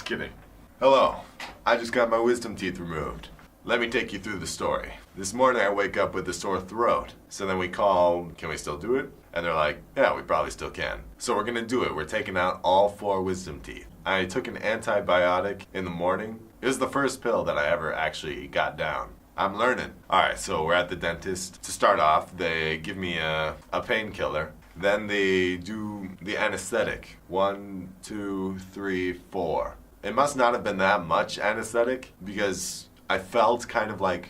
kidding. Hello, I just got my wisdom teeth removed. Let me take you through the story. This morning I wake up with a sore throat. So then we call, can we still do it? And they're like, yeah, we probably still can. So we're gonna do it. We're taking out all 4 wisdom teeth. I took an antibiotic in the morning. It was the first pill that I ever actually got down. I'm learning. Alright, so we're at the dentist. To start off, they give me a painkiller. Then they do the anesthetic. 1, 2, 3, 4. It must not have been that much anesthetic because I felt kind of like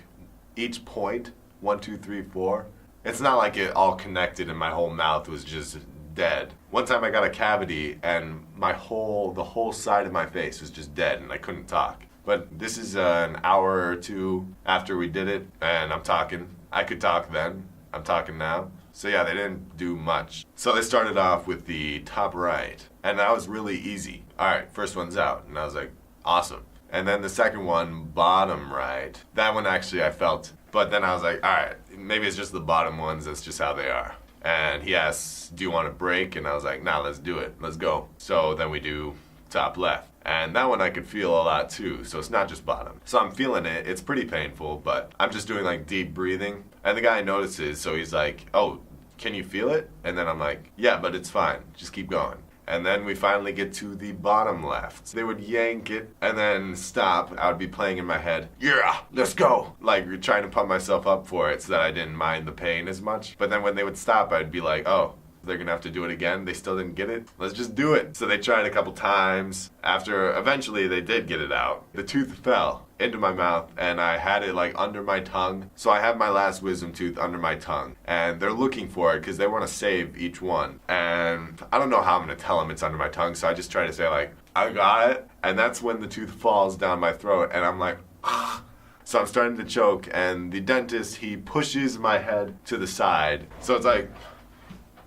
each point, 1, 2, 3, 4. It's not like it all connected and my whole mouth was just dead. One time I got a cavity and the whole side of my face was just dead and I couldn't talk. But this is an hour or 2 after we did it, and I'm talking. I could talk then. I'm talking now. So yeah, they didn't do much. So they started off with the top right, and that was really easy. Alright, first one's out, and I was like, awesome. And then the second one, bottom right. That one actually I felt, but then I was like, alright, maybe it's just the bottom ones, that's just how they are. And he asks, do you want a break? And I was like, nah, let's do it, let's go. So then we do top left. And that one I could feel a lot too, so it's not just bottom. So I'm feeling it, it's pretty painful, but I'm just doing like deep breathing. And the guy notices, so he's like, oh, can you feel it? And then I'm like, yeah, but it's fine, just keep going. And then we finally get to the bottom left. They would yank it and then stop. I would be playing in my head, yeah, let's go. Like trying to pump myself up for it so that I didn't mind the pain as much. But then when they would stop, I'd be like, oh, they're gonna have to do it again. They still didn't get it. Let's just do it. So they tried a couple times. After eventually they did get it out. The tooth fell into my mouth and I had it like under my tongue. So I have my last wisdom tooth under my tongue and they're looking for it because they want to save each one. And I don't know how I'm gonna tell them it's under my tongue. So I just try to say like, I got it. And that's when the tooth falls down my throat and I'm like, ah. So I'm starting to choke and the dentist, he pushes my head to the side. So it's like,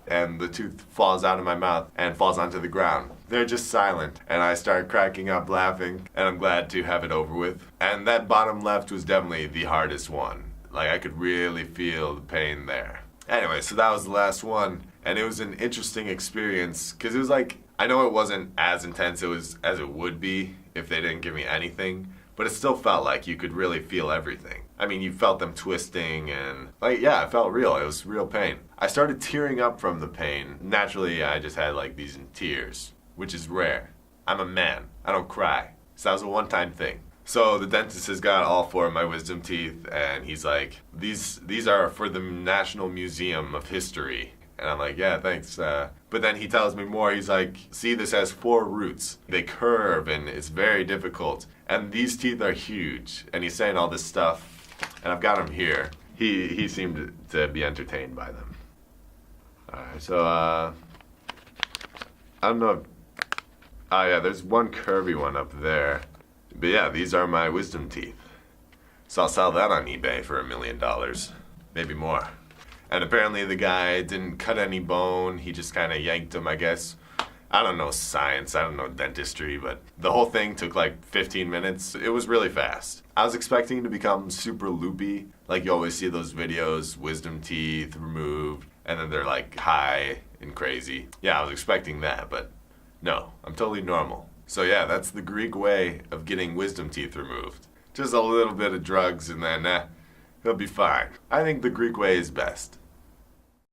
and the tooth falls out of my mouth and falls onto the ground. They're just silent, and I start cracking up laughing, and I'm glad to have it over with. And that bottom left was definitely the hardest one. Like, I could really feel the pain there. Anyway, so that was the last one, and it was an interesting experience, because it was like, I know it wasn't as intense as it would be if they didn't give me anything, but it still felt like you could really feel everything. I mean, you felt them twisting and, like, yeah, it felt real. It was real pain. I started tearing up from the pain. Naturally, I just had, like, these tears, which is rare. I'm a man. I don't cry. So that was a one-time thing. So the dentist has got all 4 of my wisdom teeth, and he's like, these are for the National Museum of History. And I'm like, yeah, thanks. But then he tells me more. He's like, see, this has 4 roots. They curve, and it's very difficult. And these teeth are huge. And he's saying all this stuff. And I've got him here. He seemed to be entertained by them. Alright, so, I don't know. Oh, yeah, there's one curvy one up there. But yeah, these are my wisdom teeth. So I'll sell that on eBay for $1 million. Maybe more. And apparently the guy didn't cut any bone. He just kind of yanked them, I guess. I don't know science, I don't know dentistry, but the whole thing took like 15 minutes. It was really fast. I was expecting to become super loopy. Like you always see those videos, wisdom teeth removed, and then they're like high and crazy. Yeah, I was expecting that, but no, I'm totally normal. So yeah, that's the Greek way of getting wisdom teeth removed. Just a little bit of drugs and then, he'll be fine. I think the Greek way is best.